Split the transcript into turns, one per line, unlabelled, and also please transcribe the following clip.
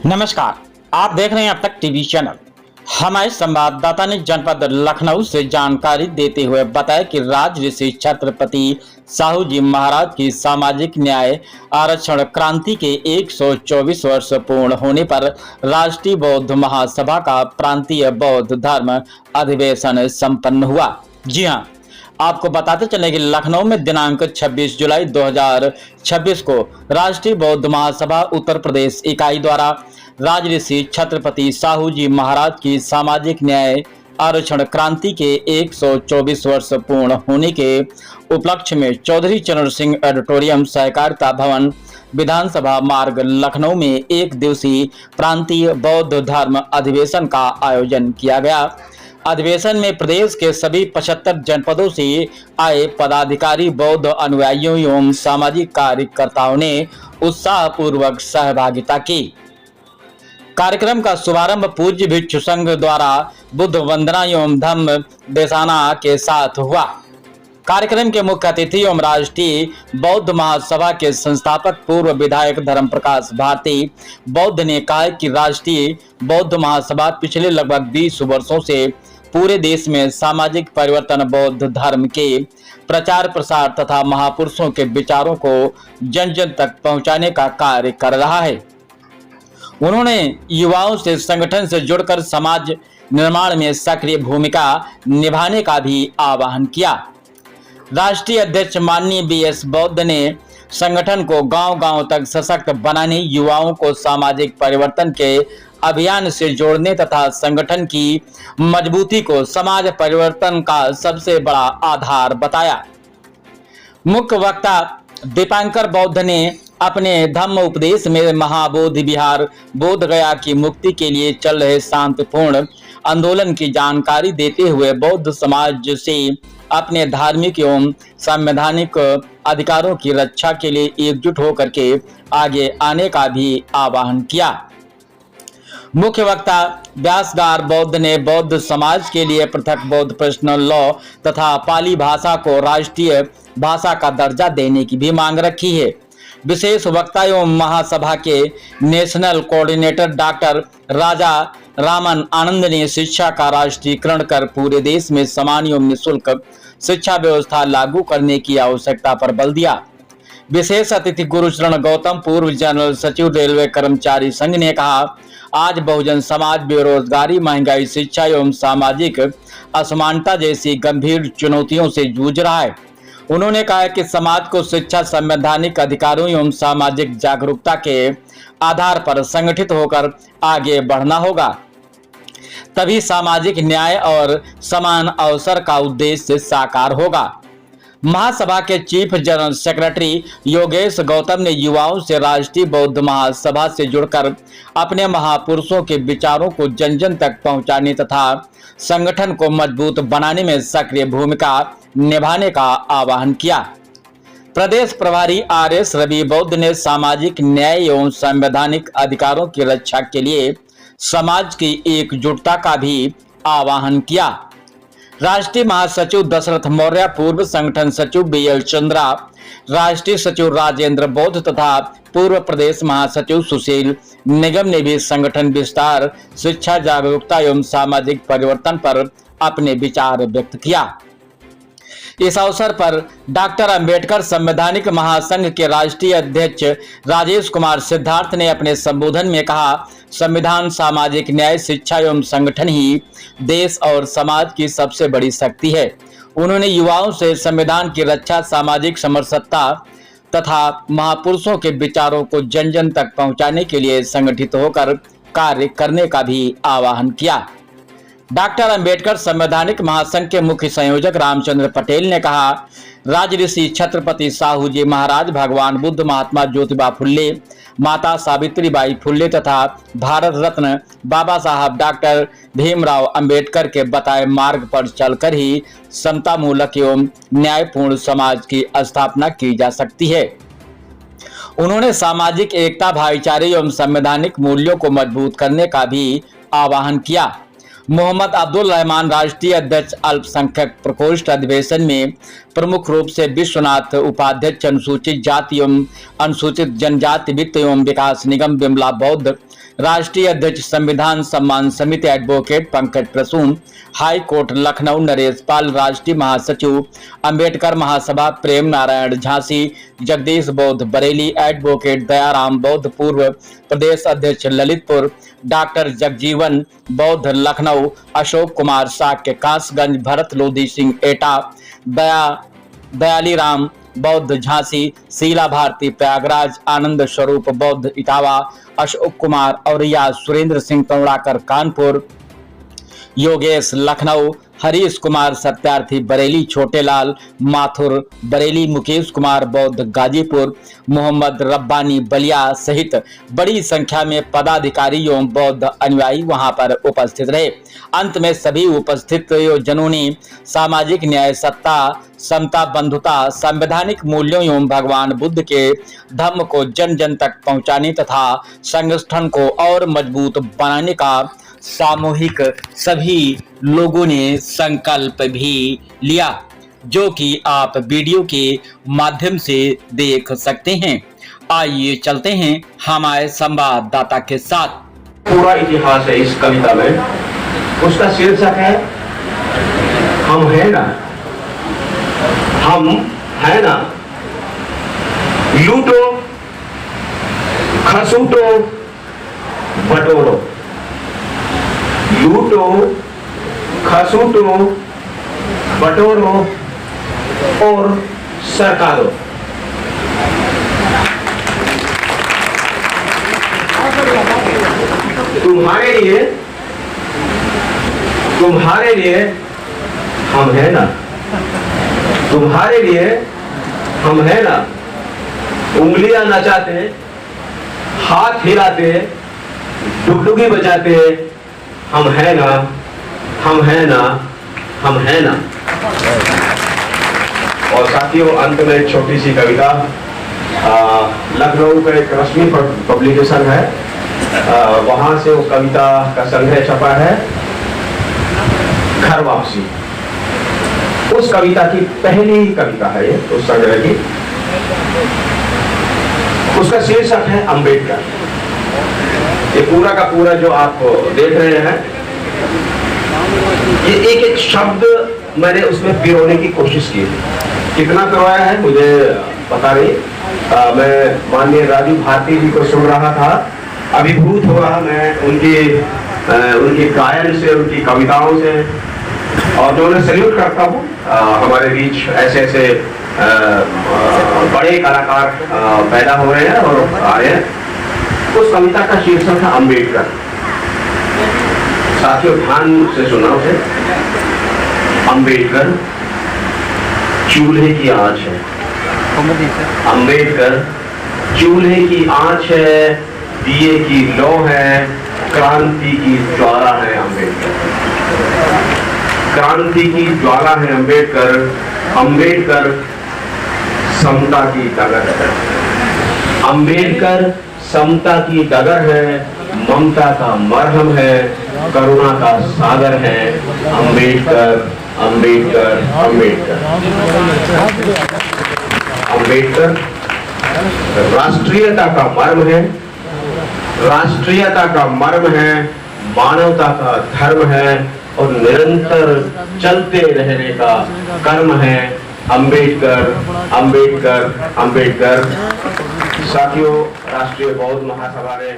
नमस्कार, आप देख रहे हैं अब तक टीवी चैनल। हमारे संवाददाता ने जनपद लखनऊ से जानकारी देते हुए बताया कि राजऋषि छत्रपति साहू जी महाराज की सामाजिक न्याय आरक्षण क्रांति के 124 वर्ष पूर्ण होने पर राष्ट्रीय बौद्ध महासभा का प्रांतीय बौद्ध धर्म अधिवेशन संपन्न हुआ। जी हां, आपको बताते चले कि लखनऊ में दिनांक 26 जुलाई 2026 को राष्ट्रीय बौद्ध महासभा उत्तर प्रदेश इकाई द्वारा राजऋषि छत्रपति साहू जी महाराज की सामाजिक न्याय आरक्षण क्रांति के 124 वर्ष पूर्ण होने के उपलक्ष्य में चौधरी चरण सिंह ऑडिटोरियम सहकारिता भवन विधानसभा मार्ग लखनऊ में एक दिवसीय प्रांतीय बौद्ध धर्म अधिवेशन का आयोजन किया गया। अधिवेशन में प्रदेश के सभी 75 जनपदों से आए पदाधिकारी, बौद्ध अनुयायियों एवं सामाजिक कार्यकर्ताओं ने उत्साहपूर्वक सहभागिता की। कार्यक्रम का शुभारंभ पूज्य भिक्षु संघ द्वारा बुद्ध वंदना एवं धम्म देशाना के साथ हुआ। कार्यक्रम के मुख्य अतिथि एवं राष्ट्रीय बौद्ध महासभा के संस्थापक पूर्व विधायक धर्म प्रकाश भारती बौद्ध ने कहा कि राष्ट्रीय बौद्ध महासभा पिछले लगभग 20 वर्षों से पूरे देश में सामाजिक परिवर्तन, बौद्ध धर्म के प्रचार प्रसार तथा महापुरुषों के विचारों को जन जन तक पहुंचाने का कार्य कर रहा है। उन्होंने युवाओं से संगठन से जुड़कर समाज निर्माण में सक्रिय भूमिका निभाने का भी आह्वान किया। राष्ट्रीय अध्यक्ष माननीय बीएस बौद्ध ने संगठन को गांव-गांव तक सशक्त बनाने, युवाओं को सामाजिक परिवर्तन के अभियान से जोड़ने तथा संगठन की मजबूती को समाज परिवर्तन का सबसे बड़ा आधार बताया। मुख्य वक्ता दीपांकर बौद्ध ने अपने धम्म उपदेश में महाबोधि विहार बोध गया की मुक्ति के लिए चल रहे शांतिपूर्ण आंदोलन की जानकारी देते हुए बौद्ध समाज से अपने धार्मिक एवं संवैधानिक अधिकारों की रक्षा के लिए एकजुट होकर के आगे आने का भी आह्वान किया। मुख्य वक्ता व्यासगार बौद्ध ने बौद्ध समाज के लिए पृथक बौद्ध पर्सनल लॉ तथा पाली भाषा को राष्ट्रीय भाषा का दर्जा देने की भी मांग रखी है। विशेष वक्ता एवं महासभा के नेशनल कोऑर्डिनेटर डॉक्टर राजा रामन आनंद ने शिक्षा का राष्ट्रीयकरण कर पूरे देश में समान एवं निःशुल्क शिक्षा व्यवस्था लागू करने की आवश्यकता पर बल दिया। विशेष अतिथि गुरुचरण गौतम पूर्व जनरल सचिव रेलवे कर्मचारी संघ ने कहा, आज बहुजन समाज बेरोजगारी, महंगाई, शिक्षा एवं सामाजिक असमानता जैसी गंभीर चुनौतियों से जूझ रहा है। उन्होंने कहा कि समाज को शिक्षा, संवैधानिक अधिकारों एवं सामाजिक जागरूकता के आधार पर संगठित होकर आगे बढ़ना होगा, तभी सामाजिक न्याय और समान अवसर का उद्देश्य साकार होगा। महासभा के chief general secretary Yogesh Gautam ने युवाओं से राष्ट्रीय बौद्ध महासभा से जुड़कर अपने महापुरुषों के विचारों को जन जन तक पहुंचाने तथा संगठन को मजबूत बनाने में सक्रिय भूमिका निभाने का आह्वान किया। प्रदेश प्रभारी आरएस रवि बौद्ध ने सामाजिक न्याय एवं संवैधानिक अधिकारों की रक्षा के लिए समाज की एकजुटता का भी आह्वान किया। राष्ट्रीय महासचिव दशरथ मौर्य, पूर्व संगठन सचिव बीएल चंद्रा, राष्ट्रीय सचिव राजेंद्र बौद्ध तथा पूर्व प्रदेश महासचिव सुशील निगम ने भी संगठन विस्तार, शिक्षा, जागरूकता एवं सामाजिक परिवर्तन पर अपने विचार व्यक्त किया। इस अवसर पर डॉक्टर अंबेडकर संवैधानिक महासंघ के राष्ट्रीय अध्यक्ष राजेश कुमार सिद्धार्थ ने अपने संबोधन में कहा, संविधान, सामाजिक न्याय, शिक्षा एवं संगठन ही देश और समाज की सबसे बड़ी शक्ति है। उन्होंने युवाओं से संविधान की रक्षा, सामाजिक समरसता तथा महापुरुषों के विचारों को जन जन तक पहुंचाने के लिए संगठित होकर कार्य करने का भी आह्वान किया। डॉक्टर अंबेडकर संवैधानिक महासंघ के मुख्य संयोजक रामचंद्र पटेल ने कहा, राजऋषि छत्रपति साहू जी महाराज भगवान बुद्ध, महात्मा ज्योतिबा फुल्ले, माता सावित्रीबाई फुल्ले तथा भारत रत्न बाबा साहब डॉक्टर भीमराव अंबेडकर के बताए मार्ग पर चलकर ही समतामूलक एवं न्यायपूर्ण समाज की स्थापना की जा सकती है। उन्होंने सामाजिक एकता, भाईचारे एवं संवैधानिक मूल्यों को मजबूत करने का भी आह्वान किया। मोहम्मद अब्दुल रहमान राष्ट्रीय अध्यक्ष अल्पसंख्यक प्रकोष्ठ अधिवेशन में प्रमुख रूप से विश्वनाथ उपाध्यक्ष अनुसूचित जाति एवं अनुसूचित जनजाति वित्त एवं विकास निगम विमला बौद्ध राष्ट्रीय अध्यक्ष संविधान सम्मान समिति advocate Pankaj Prasoon high court Lucknow Naresh Pal राष्ट्रीय महासचिव अंबेडकर महासभा प्रेम नारायण झांसी जगदीश बौद्ध बरेली एडवोकेट दयाराम बौद्ध पूर्व प्रदेश अध्यक्ष ललितपुर डॉक्टर जगजीवन बौद्ध लखनऊ अशोक कुमार साक्य कासगंज भरत लोधी सिंह एटा दयाली राम बौद्ध झांसी शीला भारती प्रयागराज आनंद स्वरूप बौद्ध इटावा अशोक कुमार औरिया सुरेंद्र सिंह तोड़ाकर कानपुर योगेश लखनऊ हरीश कुमार सत्यार्थी बरेली छोटेलाल माथुर बरेली मुकेश कुमार बौद्ध गाजीपुर मोहम्मद रब्बानी बलिया सहित बड़ी संख्या में पदाधिकारी एवं बौद्ध अनुयायी वहां पर उपस्थित रहे। अंत में सभी उपस्थित जनों ने सामाजिक न्याय सत्ता समता बंधुता संवैधानिक मूल्यों एवं भगवान बुद्ध के धम्म को जन जन तक पहुंचाने तथा संगठन को और मजबूत बनाने का सामूहिक सभी लोगों ने संकल्प भी लिया, जो कि आप वीडियो के माध्यम से देख सकते हैं। आइए चलते हैं हमारे संवाददाता के साथ।
पूरा इतिहास है इस कविता में। उसका शीर्षक है हम है ना, हम है ना। लूटो खसूटो बटोरो, लूटो खसूटो बटोरो और सरकारो। तुम्हारे लिए हम है ना, तुम्हारे लिए हम है ना। उंगलियां नचाते, हाथ हिलाते, डुगडुगी बजाते, हम है ना, हम है ना, हम है ना। और साथियों, अंत में एक छोटी सी कविता, लखनऊ का एक रस्मी पब्लिकेशन है, वहां से वो कविता का संग्रह छपा है, घर वापसी। उस कविता की पहली कविता है ये, उस संग्रह की। उसका शीर्षक है अंबेडकर। ये पूरा का पूरा जो आप देख रहे हैं, ये एक एक शब्द मैंने उसमें पिरोने की कोशिश की। कितना पिरोया है मुझे पता नहीं। मैं माननीय राजू भारती जी को सुन रहा था, अभिभूत हुआ मैं उनकी गायन से, उनकी कविताओं से, और जो उन्हें सैल्यूट करता हूँ। हमारे बीच ऐसे ऐसे बड़े कलाकार पैदा हो रहे हैं और आए हैं। उस कविता का शीर्षक था अंबेडकर। साथियों, ध्यान से सुना उसे। अंबेडकर चूल्हे की आंच है, अंबेडकर चूल्हे की आंच है, दिए की लौ है, क्रांति की ज्वाला है अंबेडकर, क्रांति की ज्वाला है अंबेडकर। अंबेडकर समता की डगर है, अंबेडकर समता की डगर है, ममता का मरहम है, करुणा का सागर है। अंबेडकर अंबेडकर अंबेडकर अंबेडकर राष्ट्रीयता का मर्म है, राष्ट्रीयता का मर्म है, मानवता का धर्म है और निरंतर चलते रहने का कर्म है। अंबेडकर अंबेडकर अंबेडकर। साथियों, राष्ट्रीय बौद्ध महासभा ने